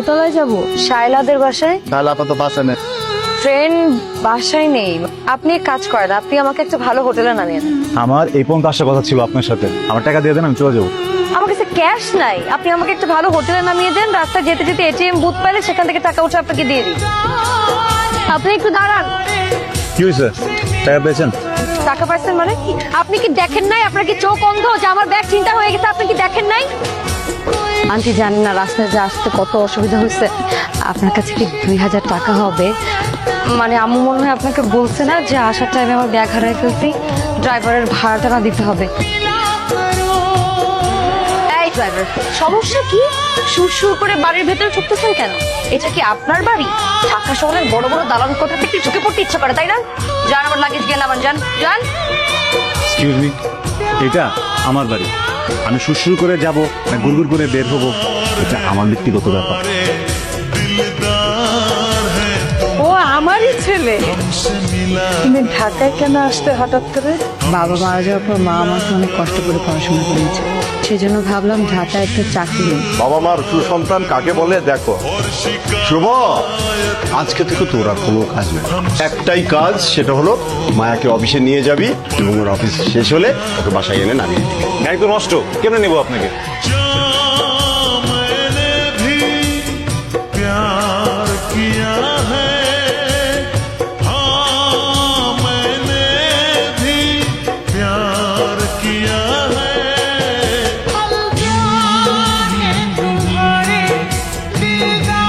দোতলায় যাব শায়লাদের বাসায়। তাহলে আপাতত বাসা নেই। ফ্রেন্ড বাসায় নেই। আপনি এক কাজ করেন, আপনি আমাকে একটা ভালো হোটেলে নামিয়ে দেন। আমার এই পর্যন্ত আসার কথা ছিল আপনার সাথে। আমার টাকা দিয়ে দেন, আমি চলে যাবো। আমার কাছে ক্যাশ নাই, আপনি আমাকে একটা ভালো হোটেলে নামিয়ে দেন। রাস্তায় যেতে যেতে এটিএম বুথ পাইলে সেখান থেকে টাকা উঠে আপনাকে দিয়ে দিই। আপনি একটু দাঁড়ান। কি হয়েছে? টাকা পেয়েছেন? টাকা পাইছেন মানে? আপনি কি দেখেন নাই? আপনার কি চোখ অন্ধ যে আমার ব্যাগ চিন্তা হয়ে গেছে? আপনি কি দেখেন নাই? আন্টি জানেন না রাস্তায় যে আসতে কত অসুবিধা হয়েছে। আপনার কাছে কি 2000 টাকা হবে? মানে আম্মু মনে হয় আপনাকে বলছে না যে আসার টাইমে আমার ব্যাগ হারাই ফেলছি, ড্রাইভারের ভাড়াটা না দিতে হবে। এই ড্রাইভার, সমস্যা কি? সুর করে বাড়ির ভেতরে ঢুকতেছেন কেন? এটা কি আপনার বাড়ি? ঢাকা শহরের বড় বড় দালান কোঠা থেকে ঢুকে পড়তে ইচ্ছা করে, তাই না? যান, আমার লাগেজ গিয়ে নামান, যান যান। এক্সকিউজ মি, এটা আমার বাড়ি। আমি শুরু করে যাব না গুড়গুড় করে বের হবো, এটা আমার ব্যক্তিগত ব্যাপার। ও আমারই ছেলে। তুমি ঢাকায় কেন আসতে হঠাৎ করে? বাবা মারা যাওয়ার পর মা আমাকে অনেক কষ্ট করে পড়াশোনা করেছে, সেজন্য ভাবলাম ঢাকায় একটা চাকরি নেই। বাবা মার সুসন্তান কাকে বলে দেখো। শুভ, আজকে থেকে তোর আর কোনো কাজ নেই। একটাই কাজ, সেটা হলো মায়াকে অফিসে নিয়ে যাবি এবং ওর অফিস শেষ হলে ওকে বাসায় এনে নামিয়ে দিবি। গাড়ি তো নষ্ট, কেমনে নেবো আপনাকে?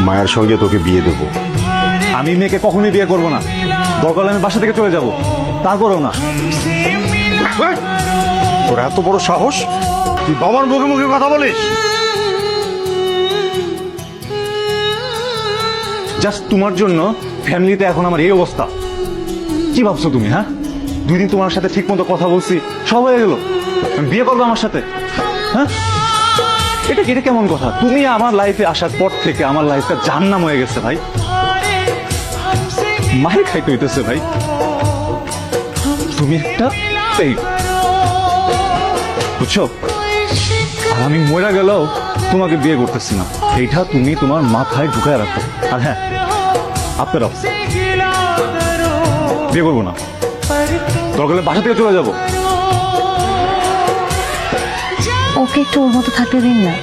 মায়ের সঙ্গে তোকে বিয়ে দেবো। আমি মেয়েকে কখনোই বিয়ে করবো না। দরকার হলে আমি বাসা থেকে চলে যাব, তারপরেও না। তোর এত বড় সাহস, তুই বাবার মুখে মুখে কথা বলিস? জাস্ট তোমার জন্য ফ্যামিলিতে এখন আমার এই অবস্থা। কি ভাবছো তুমি? হ্যাঁ, 2 দিন তোমার সাথে ঠিক মতো কথা বলছি, সব হয়ে গেল, তুমি বিয়ে করবে আমার সাথে? হ্যাঁ, এটা কেমন কথা? তুমি আমার লাইফে আসার পর থেকে আমার লাইফটা জাহান্নাম হয়ে গেছে ভাই। মায়ের খাইতে হইতেছে ভাই। তুমি একটা বুঝছো? আর আমি মরে গেলেও তোমাকে বিয়ে করতেছি না, এইটা তুমি তোমার মাথায় ঢুকায় রাখো। আর হ্যাঁ, আপনারাও বিয়ে করবো না, দরকার হলে বাসা থেকে চলে যাবো। ওকে একটু ওর মতো থাকতে দিন না।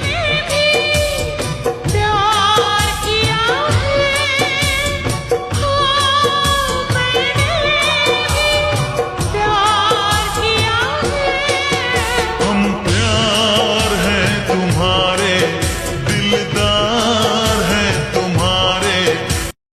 हम प्यार है तुम्हारे दिलदार।